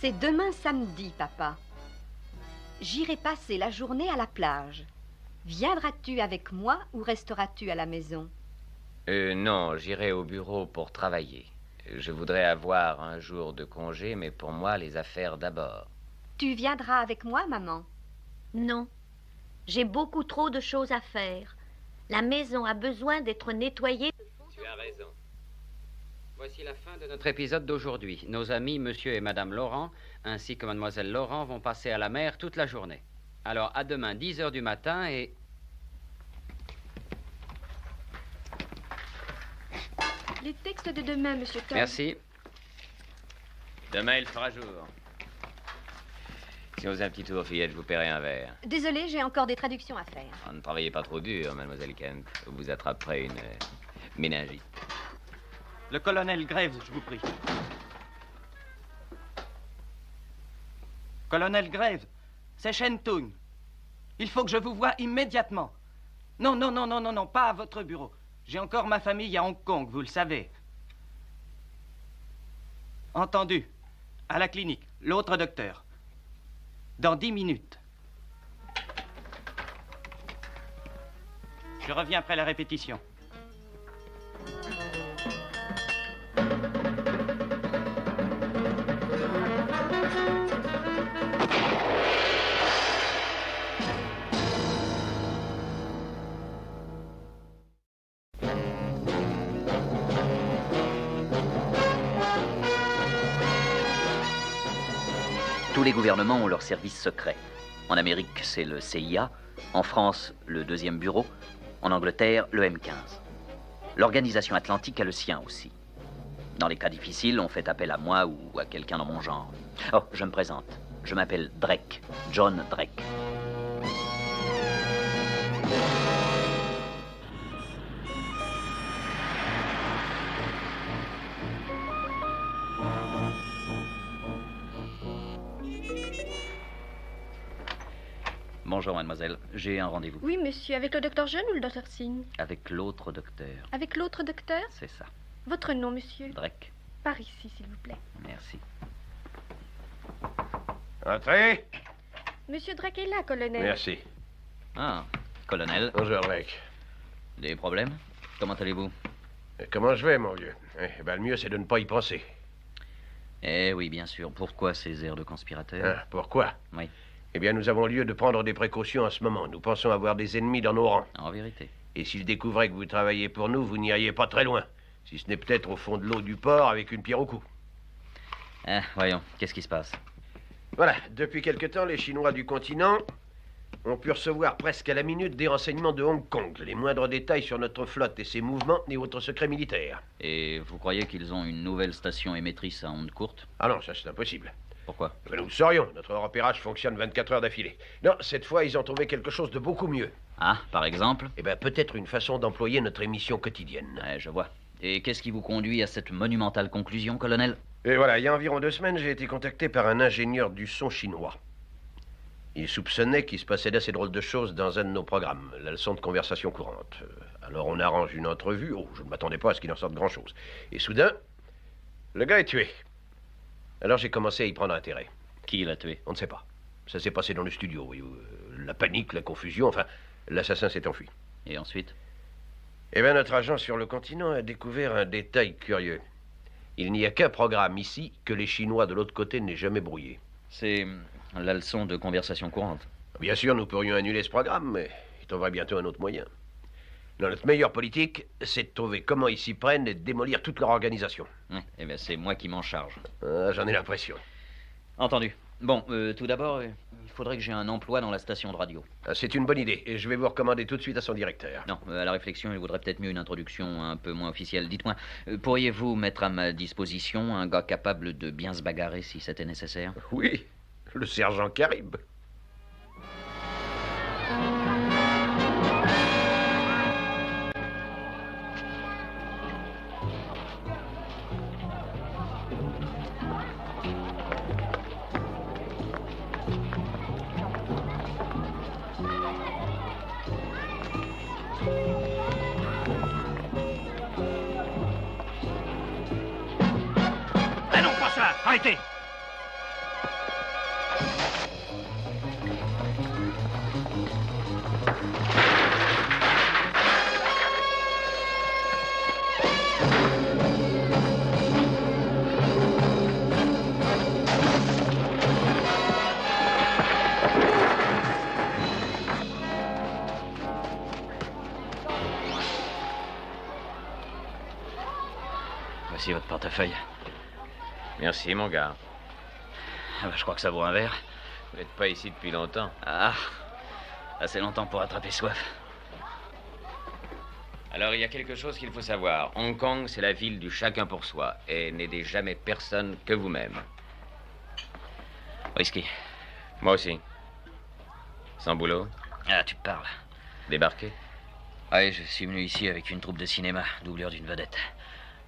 C'est demain samedi, papa. J'irai passer la journée à la plage. Viendras-tu avec moi ou resteras-tu à la maison? Non, j'irai au bureau pour travailler. Je voudrais avoir un jour de congé, mais pour moi, les affaires d'abord. Tu viendras avec moi, maman? Non. J'ai beaucoup trop de choses à faire. La maison a besoin d'être nettoyée. Tu as raison. Voici la fin de notre épisode d'aujourd'hui. Nos amis, monsieur et madame Laurent, ainsi que mademoiselle Laurent, vont passer à la mer toute la journée. Alors, à demain, 10 heures du matin et... Les textes de demain, monsieur Tom. Merci. Demain, il fera jour. Si on faisait un petit tour, fillette, je vous paierai un verre. Désolée, j'ai encore des traductions à faire. Ne travaillez pas trop dur, mademoiselle Kent. Vous attraperez une méningite. Le colonel Graves, je vous prie. Colonel Graves, c'est Shentung. Il faut que je vous voie immédiatement. Non, non, non, non, non, non, pas à votre bureau. J'ai encore ma famille à Hong Kong, vous le savez. Entendu. À la clinique, l'autre docteur. Dans 10 minutes. Je reviens après la répétition. Tous les gouvernements ont leurs services secrets. En Amérique, c'est le CIA. En France, le 2e bureau. En Angleterre, le M15. L'organisation atlantique a le sien aussi. Dans les cas difficiles, on fait appel à moi ou à quelqu'un dans mon genre. Oh, je me présente. Je m'appelle Drake. John Drake. Bonjour, mademoiselle. J'ai un rendez-vous. Oui, monsieur, avec le docteur Jeune ou le docteur Singh? Avec l'autre docteur. Avec l'autre docteur? C'est ça. Votre nom, monsieur? Drake. Par ici, s'il vous plaît. Merci. Entrez. Monsieur Drake est là, colonel. Merci. Ah, colonel. Bonjour, Drake. Des problèmes? Comment allez-vous? Comment je vais, mon vieux? Eh ben, le mieux, c'est de ne pas y penser. Eh oui, bien sûr. Pourquoi ces airs de conspirateur? Hein, pourquoi? Oui. Eh bien, nous avons lieu de prendre des précautions en ce moment. Nous pensons avoir des ennemis dans nos rangs. En vérité. Et s'ils découvraient que vous travaillez pour nous, vous n'iriez pas très loin. Si ce n'est peut-être au fond de l'eau du port avec une pierre au cou. Ah, voyons, qu'est-ce qui se passe? Voilà, depuis quelque temps, les Chinois du continent ont pu recevoir presque à la minute des renseignements de Hong Kong, les moindres détails sur notre flotte et ses mouvements et autres secrets militaires. Et vous croyez qu'ils ont une nouvelle station émettrice à ondes courtes? Ah non, ça c'est impossible. Pourquoi? Nous le saurions, notre repérage fonctionne 24 heures d'affilée. Non, cette fois, ils ont trouvé quelque chose de beaucoup mieux. Ah, par exemple? Eh bien, peut-être une façon d'employer notre émission quotidienne. Ouais, je vois. Et qu'est-ce qui vous conduit à cette monumentale conclusion, colonel? Et voilà, il y a environ 2 semaines, j'ai été contacté par un ingénieur du son chinois. Il soupçonnait qu'il se passait d'assez drôles de choses dans un de nos programmes, la leçon de conversation courante. Alors on arrange une entrevue. Oh, je ne m'attendais pas à ce qu'il en sorte grand-chose. Et soudain, le gars est tué. Alors j'ai commencé à y prendre intérêt. Qui l'a tué? On ne sait pas. Ça s'est passé dans le studio, voyez-vous. La panique, la confusion, enfin, l'assassin s'est enfui. Et ensuite? Eh bien, notre agent sur le continent a découvert un détail curieux. Il n'y a qu'un programme ici que les Chinois de l'autre côté n'aient jamais brouillé. C'est la leçon de conversation courante. Bien sûr, nous pourrions annuler ce programme, mais il trouverait bientôt un autre moyen. Non, notre meilleure politique, c'est de trouver comment ils s'y prennent et de démolir toute leur organisation. Ouais, eh bien, c'est moi qui m'en charge. Ah, j'en ai l'impression. Entendu. Bon, tout d'abord, il faudrait que j'ai un emploi dans la station de radio. Ah, c'est une bonne idée, et je vais vous recommander tout de suite à son directeur. Non, à la réflexion, il vaudrait peut-être mieux une introduction un peu moins officielle. Dites-moi, pourriez-vous mettre à ma disposition un gars capable de bien se bagarrer si c'était nécessaire? Oui, le sergent Carib. Ah non, pas ça! Arrêtez! Voici votre portefeuille. Merci, mon gars. Ah bah, je crois que ça vaut un verre. Vous n'êtes pas ici depuis longtemps. Ah, assez longtemps pour attraper soif. Alors, il y a quelque chose qu'il faut savoir. Hong Kong, c'est la ville du chacun pour soi. Et n'aidez jamais personne que vous-même. Whisky. Moi aussi. Sans boulot? Ah, tu parles. Débarqué? Oui, je suis venu ici avec une troupe de cinéma, doublure d'une vedette.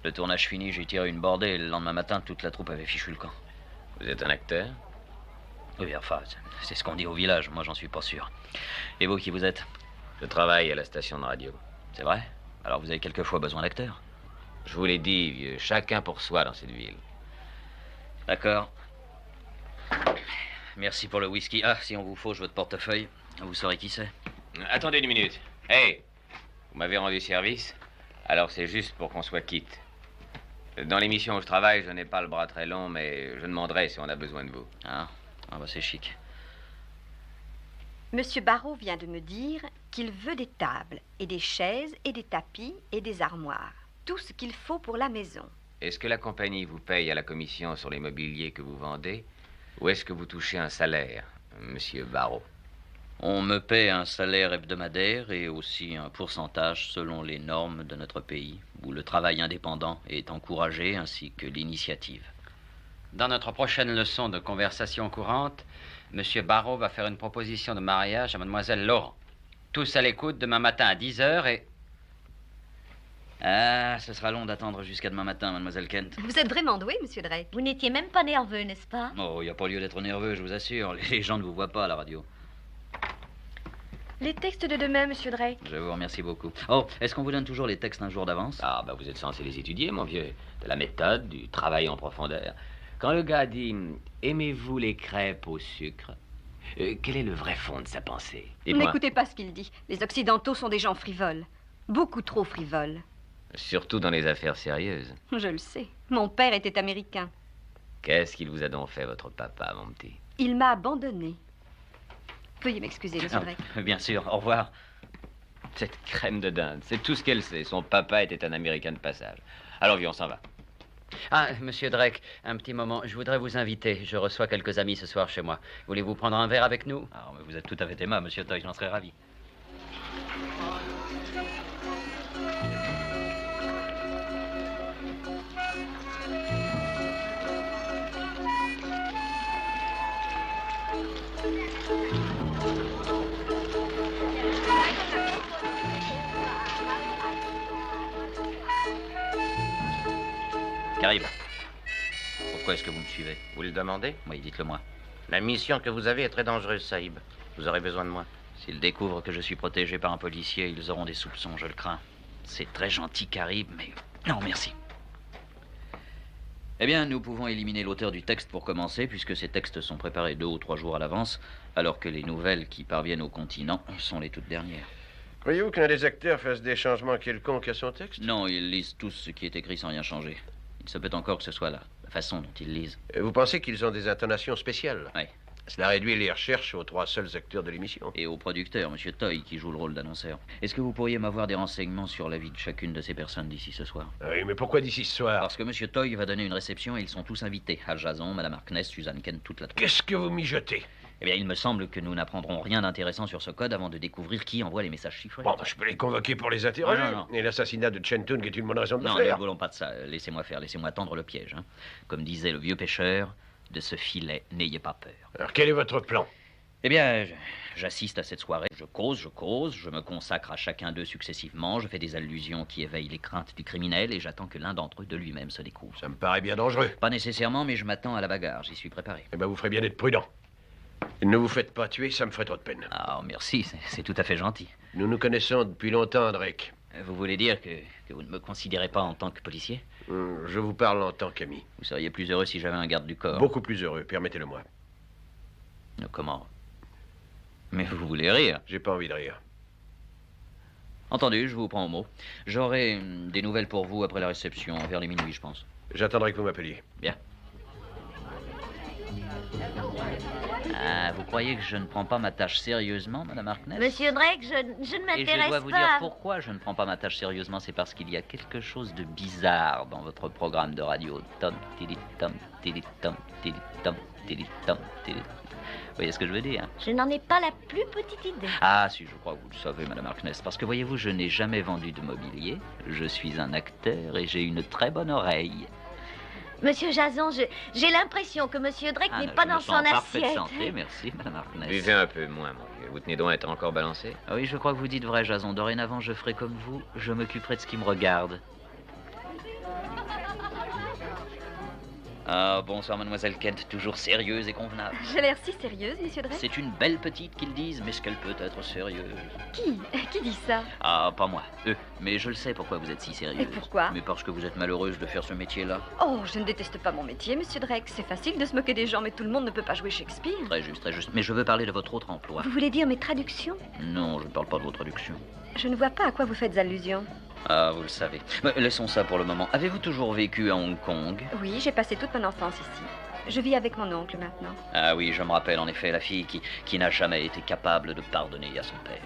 Le tournage fini, j'ai tiré une bordée et le lendemain matin, toute la troupe avait fichu le camp. Vous êtes un acteur? Oui, enfin, c'est ce qu'on dit au village, moi j'en suis pas sûr. Et vous, qui vous êtes? Je travaille à la station de radio. C'est vrai? Alors vous avez quelquefois besoin d'acteurs? Je vous l'ai dit, vieux, chacun pour soi dans cette ville. D'accord. Merci pour le whisky. Ah, si on vous fauche votre portefeuille, vous saurez qui c'est. Attendez une minute. Hey! Vous m'avez rendu service? Alors c'est juste pour qu'on soit quitte. Dans l'émission où je travaille, je n'ai pas le bras très long, mais je demanderai si on a besoin de vous. Ah bah c'est chic. Monsieur Barrault vient de me dire qu'il veut des tables et des chaises et des tapis et des armoires. Tout ce qu'il faut pour la maison. Est-ce que la compagnie vous paye à la commission sur les mobiliers que vous vendez? Ou est-ce que vous touchez un salaire, monsieur Barrault? On me paie un salaire hebdomadaire et aussi un pourcentage selon les normes de notre pays, où le travail indépendant est encouragé ainsi que l'initiative. Dans notre prochaine leçon de conversation courante, monsieur Barrault va faire une proposition de mariage à mademoiselle Laurent. Tous à l'écoute demain matin à 10h et... Ah, ce sera long d'attendre jusqu'à demain matin, mademoiselle Kent. Vous êtes vraiment doué, monsieur Drake. Vous n'étiez même pas nerveux, n'est-ce pas? Oh, il n'y a pas lieu d'être nerveux, je vous assure. Les gens ne vous voient pas à la radio. Les textes de demain, monsieur Drake. Je vous remercie beaucoup. Oh, est-ce qu'on vous donne toujours les textes un jour d'avance? Ah, bah vous êtes censé les étudier, mon vieux. De la méthode, du travail en profondeur. Quand le gars dit « Aimez-vous les crêpes au sucre ?» quel est le vrai fond de sa pensée? Dites-moi. N'écoutez pas ce qu'il dit. Les Occidentaux sont des gens frivoles. Beaucoup trop frivoles. Surtout dans les affaires sérieuses. Je le sais. Mon père était américain. Qu'est-ce qu'il vous a donc fait, votre papa, mon petit? Il m'a abandonné. Veuillez m'excuser, monsieur Drake. Bien sûr, au revoir. Cette crème de dinde, c'est tout ce qu'elle sait. Son papa était un Américain de passage. Alors, viens, on s'en va. Ah, monsieur Drake, un petit moment. Je voudrais vous inviter. Je reçois quelques amis ce soir chez moi. Voulez-vous prendre un verre avec nous? Ah, mais vous êtes tout à fait aimable, monsieur Toy, j'en serais ravi. Qu'arrive? Pourquoi est-ce que vous me suivez? Vous le demandez? Oui, dites-le moi. La mission que vous avez est très dangereuse, Saïb. Vous aurez besoin de moi. S'ils découvrent que je suis protégé par un policier, ils auront des soupçons, je le crains. C'est très gentil, Carib, mais... Non, merci. Eh bien, nous pouvons éliminer l'auteur du texte pour commencer, puisque ces textes sont préparés 2 ou 3 jours à l'avance, alors que les nouvelles qui parviennent au continent sont les toutes dernières. Croyez-vous qu'un des acteurs fasse des changements quelconques à son texte? Non, ils lisent tous ce qui est écrit sans rien changer. Il se peut encore que ce soit la façon dont ils lisent. Vous pensez qu'ils ont des intonations spéciales? Oui. Cela réduit les recherches aux 3 seuls acteurs de l'émission. Et au producteur, M. Toy, qui joue le rôle d'annonceur. Est-ce que vous pourriez m'avoir des renseignements sur la vie de chacune de ces personnes d'ici ce soir? Oui, mais pourquoi d'ici ce soir? Parce que M. Toy va donner une réception et ils sont tous invités. Al Jason, Mme Harkness, Suzanne Kent, toute la troupe. Qu'est-ce que vous mijotez? Eh bien, il me semble que nous n'apprendrons rien d'intéressant sur ce code avant de découvrir qui envoie les messages chiffrés. Bon, je peux les convoquer pour les interroger. Non. Et l'assassinat de Chen Tung est une bonne raison de Non, le ne faire. voulons pas de ça. Laissez-moi faire, laissez-moi tendre le piège. Hein. Comme disait le vieux pêcheur, de ce filet, n'ayez pas peur. Alors, quel est votre plan? Eh bien, j'assiste à cette soirée. Je cause, je me consacre à chacun d'eux successivement, je fais des allusions qui éveillent les craintes du criminel et j'attends que l'un d'entre eux de lui-même se découvre. Ça me paraît bien dangereux. Pas nécessairement, mais je m'attends à la bagarre, j'y suis préparé. Eh bien, vous ferez bien d'être prudent. Ne vous faites pas tuer, ça me ferait trop de peine. Ah, merci, c'est tout à fait gentil. Nous nous connaissons depuis longtemps, Drake. Vous voulez dire que vous ne me considérez pas en tant que policier? Je vous parle en tant qu'ami. Vous seriez plus heureux si j'avais un garde du corps. Beaucoup plus heureux, permettez-le-moi. Comment? Mais vous voulez rire? J'ai pas envie de rire. Entendu, je vous prends au mot. J'aurai des nouvelles pour vous après la réception, vers les minuit, je pense. J'attendrai que vous m'appeliez. Bien. Ah, vous croyez que je ne prends pas ma tâche sérieusement, Madame Harkness? Monsieur Drake, je ne Et je m'intéresse dois vous pas. dire pourquoi je ne prends pas ma tâche sérieusement. C'est parce qu'il y a quelque chose de bizarre dans votre programme de radio. Tom, tili, tom, tili, tom, tili, tom, tili, tom, tili. Vous voyez ce que je veux dire? Je n'en ai pas la plus petite idée. Ah, si, je crois que vous le savez, Madame Harkness. Parce que voyez-vous, je n'ai jamais vendu de mobilier. Je suis un acteur et j'ai une très bonne oreille. Monsieur Jason, j'ai l'impression que Monsieur Drake n'est pas dans son en parfaite assiette. santé, merci, Madame Harkness. Buvez un peu moins, mon vieux. Vous tenez donc à être encore balancé? Ah oui, je crois que vous dites vrai, Jason. Dorénavant, je ferai comme vous. Je m'occuperai de ce qui me regarde. Ah, bonsoir, Mademoiselle Kent. Toujours sérieuse et convenable. J'ai l'air si sérieuse, monsieur Drake. C'est une belle petite qu'ils disent, mais est-ce qu'elle peut être sérieuse? Qui dit ça? Ah, pas moi, eux. Mais je le sais pourquoi vous êtes si sérieuse. Et pourquoi? Mais parce que vous êtes malheureuse de faire ce métier-là. Oh, je ne déteste pas mon métier, monsieur Drake. C'est facile de se moquer des gens, mais tout le monde ne peut pas jouer Shakespeare. Très juste, très juste. Mais je veux parler de votre autre emploi. Vous voulez dire mes traductions? Non, je ne parle pas de vos traductions. Je ne vois pas à quoi vous faites allusion. Ah, vous le savez. Mais laissons ça pour le moment. Avez-vous toujours vécu à Hong Kong? Oui, j'ai passé toute mon enfance ici. Je vis avec mon oncle maintenant. Ah oui, je me rappelle en effet la fille qui n'a jamais été capable de pardonner à son père.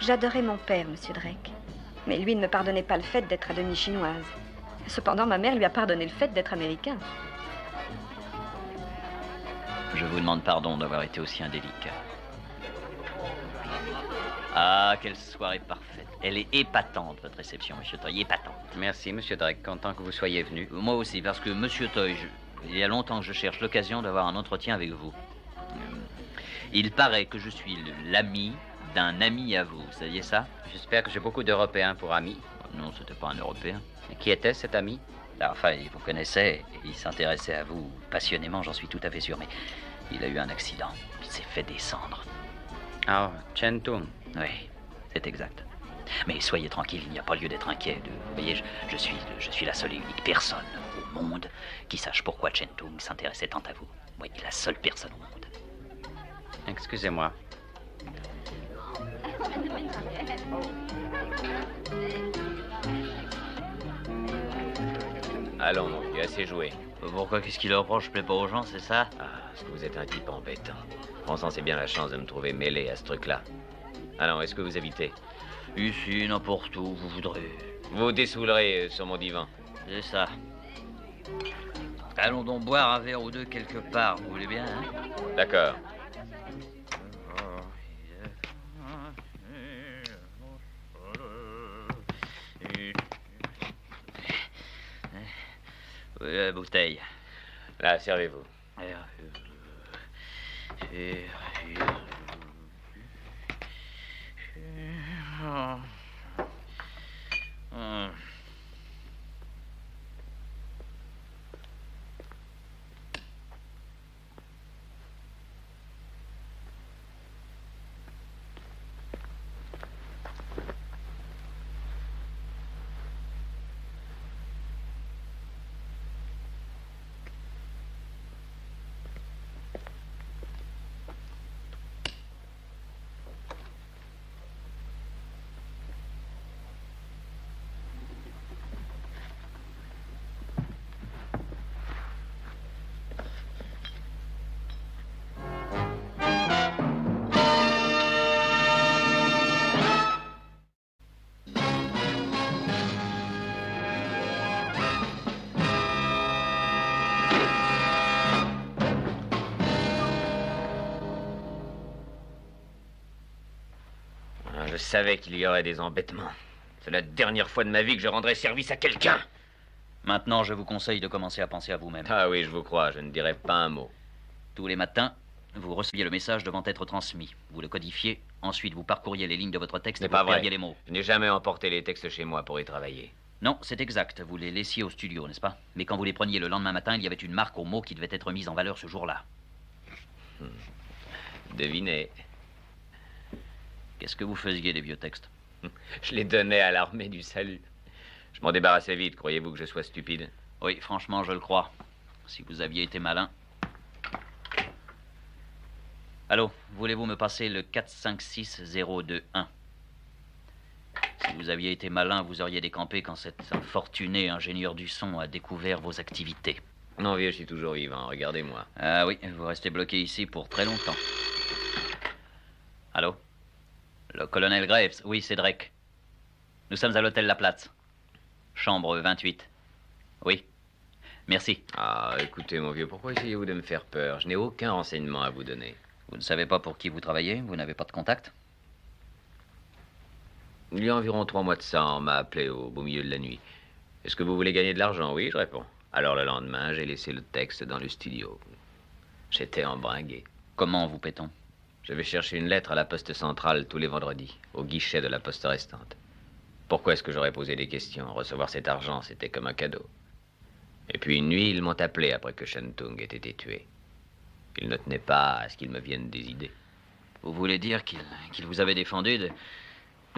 J'adorais mon père, monsieur Drake. Mais lui ne me pardonnait pas le fait d'être à demi chinoise. Cependant, ma mère lui a pardonné le fait d'être américain. Je vous demande pardon d'avoir été aussi indélicat. Ah, quelle soirée parfaite. Elle est épatante, votre réception, Monsieur Toy, épatante. Merci, monsieur Drake. Content que vous soyez venu. Moi aussi, parce que, Monsieur Toy, il y a longtemps que je cherche l'occasion d'avoir un entretien avec vous. Il paraît que je suis l'ami d'un ami à vous, vous saviez ça? J'espère que j'ai beaucoup d'Européens pour amis. Non, c'était pas un Européen. Et qui était cet ami? Enfin, il vous connaissait, et il s'intéressait à vous passionnément, j'en suis tout à fait sûr, mais il a eu un accident. Il s'est fait descendre. Ah, Chen Tung. Oui, c'est exact. Mais soyez tranquille, il n'y a pas lieu d'être inquiet. Vous voyez, je suis la seule et unique personne au monde qui sache pourquoi Chen Tung s'intéressait tant à vous. Oui, la seule personne au monde. Excusez-moi. Allons, mon vieux, assez joué. Pourquoi, qu'est-ce qu'il reproche? Je plais pas aux gens, c'est ça? Ah, est-ce que vous êtes un type embêtant? Pensant, c'est bien la chance de me trouver mêlé à ce truc-là. Alors, est-ce que vous habitez? Ici, n'importe où, vous voudrez. Vous dessoulerez sur mon divan. C'est ça. Allons donc boire un verre ou deux quelque part, vous voulez bien, hein? D'accord. Oui, la bouteille. Là, servez-vous. Je savais qu'il y aurait des embêtements. C'est la dernière fois de ma vie que je rendrai service à quelqu'un. Maintenant, je vous conseille de commencer à penser à vous-même. Ah oui, je vous crois, je ne dirai pas un mot. Tous les matins, vous receviez le message devant être transmis. Vous le codifiez, ensuite vous parcouriez les lignes de votre texte et C'est pas vous vrai. perdiez les mots. Je n'ai jamais emporté les textes chez moi pour y travailler. Non, c'est exact. Vous les laissiez au studio, n'est-ce pas? Mais quand vous les preniez le lendemain matin, il y avait une marque aux mots qui devait être mise en valeur ce jour-là. Devinez. Qu'est-ce que vous faisiez des vieux textes? Je les donnais à l'armée du salut. Je m'en débarrassais vite, croyez-vous que je sois stupide? Oui, franchement, je le crois. Si vous aviez été malin. Allô, voulez-vous me passer le 456021? Si vous aviez été malin, vous auriez décampé quand cet infortuné ingénieur du son a découvert vos activités. Non, vieux, je suis toujours vivant, regardez-moi. Ah oui, vous restez bloqué ici pour très longtemps. Allô? Le colonel Graves, oui, c'est Drake. Nous sommes à l'hôtel La Platz. Chambre 28. Oui. Merci. Ah, écoutez, mon vieux, pourquoi essayez-vous de me faire peur? Je n'ai aucun renseignement à vous donner. Vous ne savez pas pour qui vous travaillez? Vous n'avez pas de contact? Il y a environ 3 mois de ça, on m'a appelé au beau milieu de la nuit. Est-ce que vous voulez gagner de l'argent? Oui, je réponds. Alors le lendemain, j'ai laissé le texte dans le studio. J'étais embringué. Comment vous paie-t-on? Je vais chercher une lettre à la poste centrale tous les vendredis, au guichet de la poste restante. Pourquoi est-ce que j'aurais posé des questions? Recevoir cet argent, c'était comme un cadeau. Et puis une nuit, ils m'ont appelé après que Shen Tung ait été tué. Ils ne tenaient pas à ce qu'ils me viennent des idées. Vous voulez dire qu'il vous avait défendu de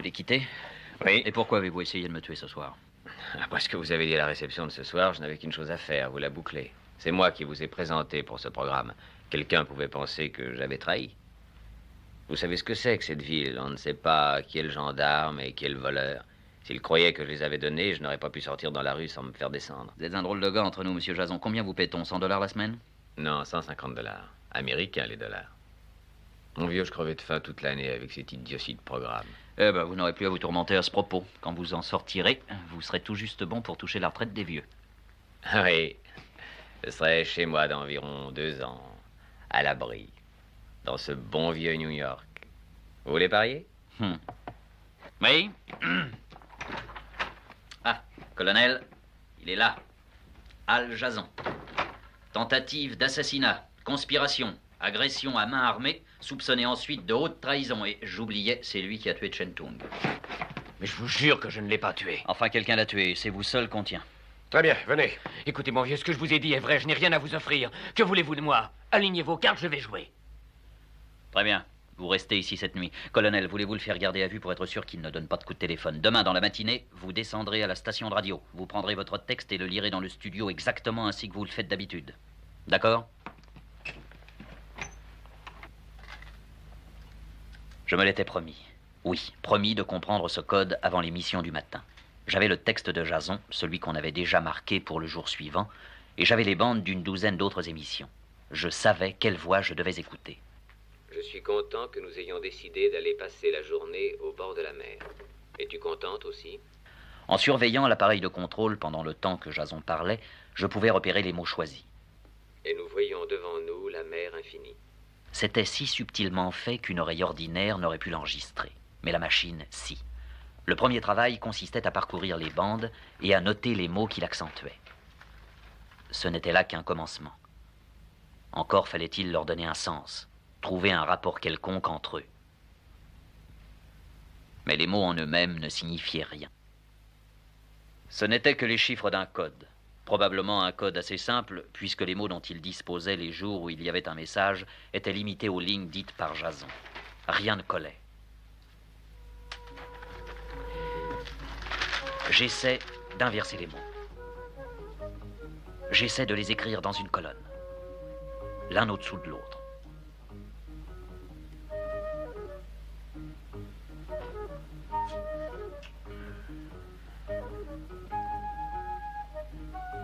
les quitter? Oui. Et pourquoi avez-vous essayé de me tuer ce soir? Après ce que vous avez dit à la réception de ce soir, je n'avais qu'une chose à faire, vous la boucler. C'est moi qui vous ai présenté pour ce programme. Quelqu'un pouvait penser que j'avais trahi. Vous savez ce que c'est que cette ville? On ne sait pas qui est le gendarme et qui est le voleur. S'ils croyaient que je les avais donnés, je n'aurais pas pu sortir dans la rue sans me faire descendre. Vous êtes un drôle de gars entre nous, monsieur Jason. Combien vous paie-t-on? 100 $ la semaine? Non, 150 $. Américains, les dollars. Mon vieux, je crevais de faim toute l'année avec cet idiotie de programme. Eh ben, vous n'aurez plus à vous tourmenter à ce propos. Quand vous en sortirez, vous serez tout juste bon pour toucher la retraite des vieux. Ah oui, je serai chez moi d'environ 2 ans, à l'abri, dans ce bon vieux New York. Vous voulez parier? Oui. Ah, colonel, il est là. Al Jason. Tentative d'assassinat, conspiration, agression à main armée, soupçonné ensuite de haute trahison. Et j'oubliais, c'est lui qui a tué Shen Tung. Mais je vous jure que je ne l'ai pas tué. Enfin, quelqu'un l'a tué. C'est vous seul qu'on tient. Très bien, venez. Écoutez, mon vieux, ce que je vous ai dit est vrai. Je n'ai rien à vous offrir. Que voulez-vous de moi? Alignez vos cartes, je vais jouer. Très bien. Vous restez ici cette nuit. Colonel, voulez-vous le faire garder à vue pour être sûr qu'il ne donne pas de coup de téléphone? Demain, dans la matinée, vous descendrez à la station de radio. Vous prendrez votre texte et le lirez dans le studio exactement ainsi que vous le faites d'habitude. D'accord? Je me l'étais promis. Oui, promis de comprendre ce code avant l'émission du matin. J'avais le texte de Jason, celui qu'on avait déjà marqué pour le jour suivant, et j'avais les bandes d'une douzaine d'autres émissions. Je savais quelle voix je devais écouter. Je suis content que nous ayons décidé d'aller passer la journée au bord de la mer. Es-tu contente aussi? En surveillant l'appareil de contrôle pendant le temps que Jason parlait, je pouvais repérer les mots choisis. Et nous voyons devant nous la mer infinie. C'était si subtilement fait qu'une oreille ordinaire n'aurait pu l'enregistrer. Mais la machine, si. Le premier travail consistait à parcourir les bandes et à noter les mots qui l'accentuaient. Ce n'était là qu'un commencement. Encore fallait-il leur donner un sens, trouver un rapport quelconque entre eux. Mais les mots en eux-mêmes ne signifiaient rien. Ce n'étaient que les chiffres d'un code. Probablement un code assez simple, puisque les mots dont il disposait les jours où il y avait un message étaient limités aux lignes dites par Jason. Rien ne collait. J'essaie d'inverser les mots. J'essaie de les écrire dans une colonne, l'un au-dessous de l'autre.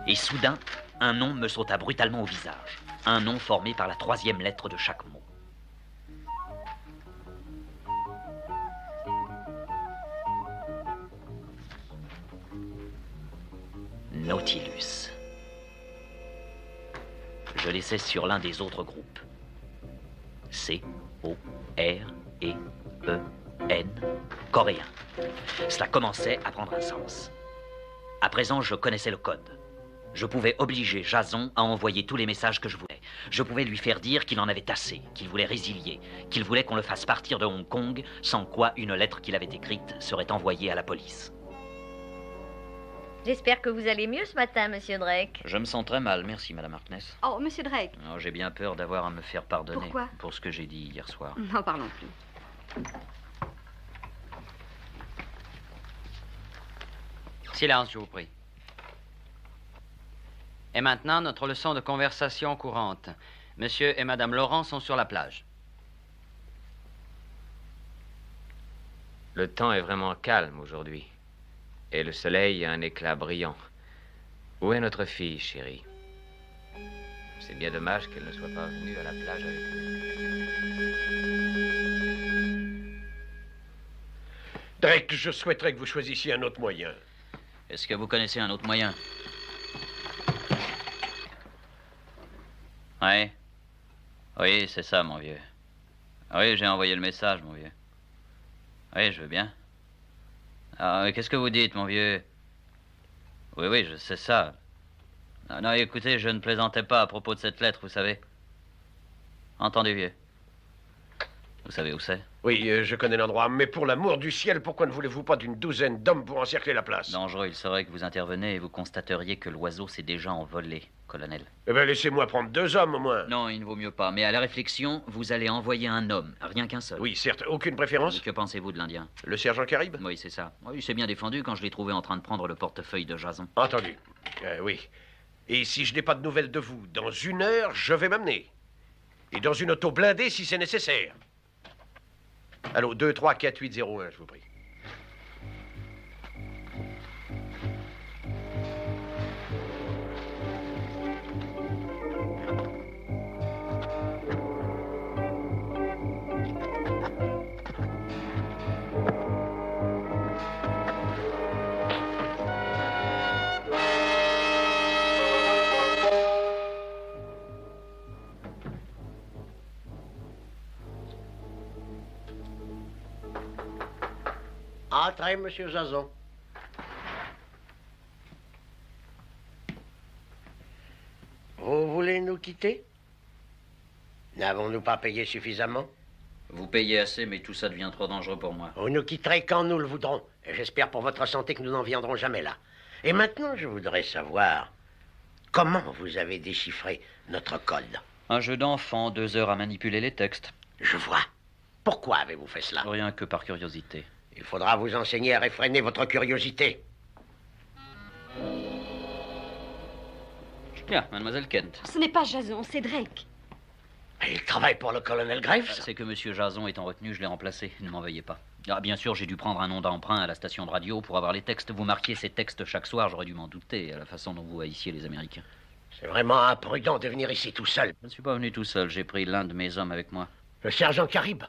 Et soudain, un nom me sauta brutalement au visage. Un nom formé par la 3e lettre de chaque mot. Nautilus. Je laissais sur l'un des autres groupes. C-O-R-E-E-N, coréen. Cela commençait à prendre un sens. À présent, je connaissais le code. Je pouvais obliger Jason à envoyer tous les messages que je voulais. Je pouvais lui faire dire qu'il en avait assez, qu'il voulait résilier, qu'il voulait qu'on le fasse partir de Hong Kong, sans quoi une lettre qu'il avait écrite serait envoyée à la police. J'espère que vous allez mieux ce matin, monsieur Drake. Je me sens très mal, merci, Madame Harkness. Oh, monsieur Drake. Oh, j'ai bien peur d'avoir à me faire pardonner. Pourquoi? Pour ce que j'ai dit hier soir. N'en parlons plus. Silence, je vous prie. Et maintenant, notre leçon de conversation courante. Monsieur et Madame Laurent sont sur la plage. Le temps est vraiment calme aujourd'hui. Et le soleil a un éclat brillant. Où est notre fille, chérie? C'est bien dommage qu'elle ne soit pas venue à la plage avec nous. Drake, je souhaiterais que vous choisissiez un autre moyen. Est-ce que vous connaissez un autre moyen? Ouais. Oui, c'est ça, mon vieux. Oui, j'ai envoyé le message, mon vieux. Oui, je veux bien. Ah, qu'est-ce que vous dites, mon vieux? Oui, oui, je sais ça. Non, non, écoutez, je ne plaisantais pas à propos de cette lettre, vous savez. Entendu, vieux. Vous savez où c'est? Oui, je connais l'endroit, mais pour l'amour du ciel, pourquoi ne voulez-vous pas d'une douzaine d'hommes pour encercler la place? Dangereux, il serait que vous intervenez et vous constateriez que l'oiseau s'est déjà envolé, colonel. Eh bien, laissez-moi prendre 2 hommes, au moins. Non, il ne vaut mieux pas. Mais à la réflexion, vous allez envoyer un homme, rien qu'un seul. Oui, certes. Aucune préférence? Que pensez-vous de l'Indien? Le sergent Caribe? Oui, c'est ça. Oui, il s'est bien défendu quand je l'ai trouvé en train de prendre le portefeuille de Jason. Entendu. Oui. Et si je n'ai pas de nouvelles de vous, dans 1 heure, je vais m'amener. Et dans une auto blindée, si c'est nécessaire. Allô, 2-3-4-8-0-1, je vous prie. Entrez, monsieur Jason. Vous voulez nous quitter? N'avons-nous pas payé suffisamment? Vous payez assez, mais tout ça devient trop dangereux pour moi. Vous nous quitterez quand nous le voudrons. Et j'espère pour votre santé que nous n'en viendrons jamais là. Et maintenant, je voudrais savoir comment vous avez déchiffré notre code. Un jeu d'enfant, 2 heures à manipuler les textes. Je vois. Pourquoi avez-vous fait cela? Rien que par curiosité. Il faudra vous enseigner à réfréner votre curiosité. Bien, mademoiselle Kent. Ce n'est pas Jason, c'est Drake. Il travaille pour le colonel Graves? C'est que monsieur Jason étant retenu, je l'ai remplacé. Ne m'en veuillez pas. Ah, bien sûr, j'ai dû prendre un nom d'emprunt à la station de radio pour avoir les textes. Vous marquiez ces textes chaque soir, j'aurais dû m'en douter, à la façon dont vous haïssiez les Américains. C'est vraiment imprudent de venir ici tout seul. Je ne suis pas venu tout seul, j'ai pris l'un de mes hommes avec moi. Le sergent Caribe,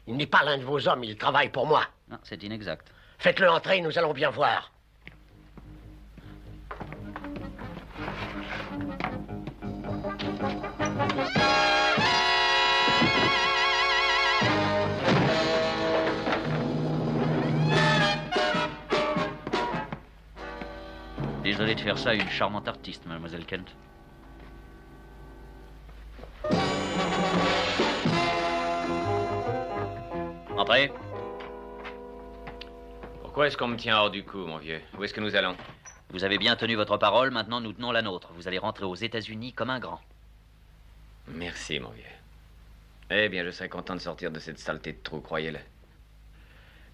il n'est pas l'un de vos hommes, il travaille pour moi. Non, c'est inexact. Faites-le entrer, nous allons bien voir. Désolé de faire ça à une charmante artiste, mademoiselle Kent. Entrez. Pourquoi est-ce qu'on me tient hors du coup, mon vieux? Où est-ce que nous allons? Vous avez bien tenu votre parole, maintenant nous tenons la nôtre. Vous allez rentrer aux États-Unis comme un grand. Merci, mon vieux. Eh bien, je serais content de sortir de cette saleté de trou, croyez-le.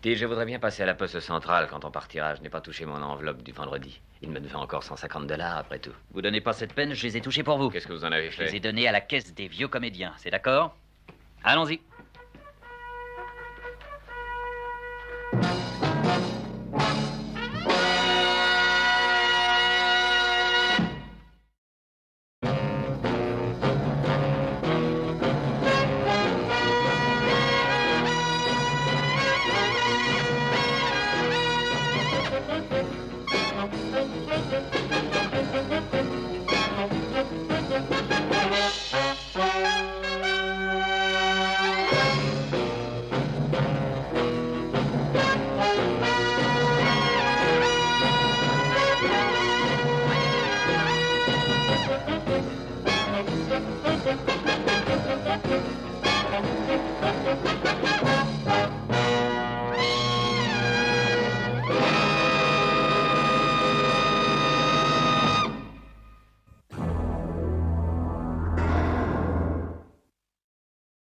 Dis, je voudrais bien passer à la poste centrale quand on partira. Je n'ai pas touché mon enveloppe du vendredi. Il me devait encore 150 $ après tout. Vous donnez pas cette peine, je les ai touchés pour vous. Qu'est-ce que vous en avez Je fait? les ai donnés à la caisse des vieux comédiens, c'est d'accord? Allons-y. Thank you.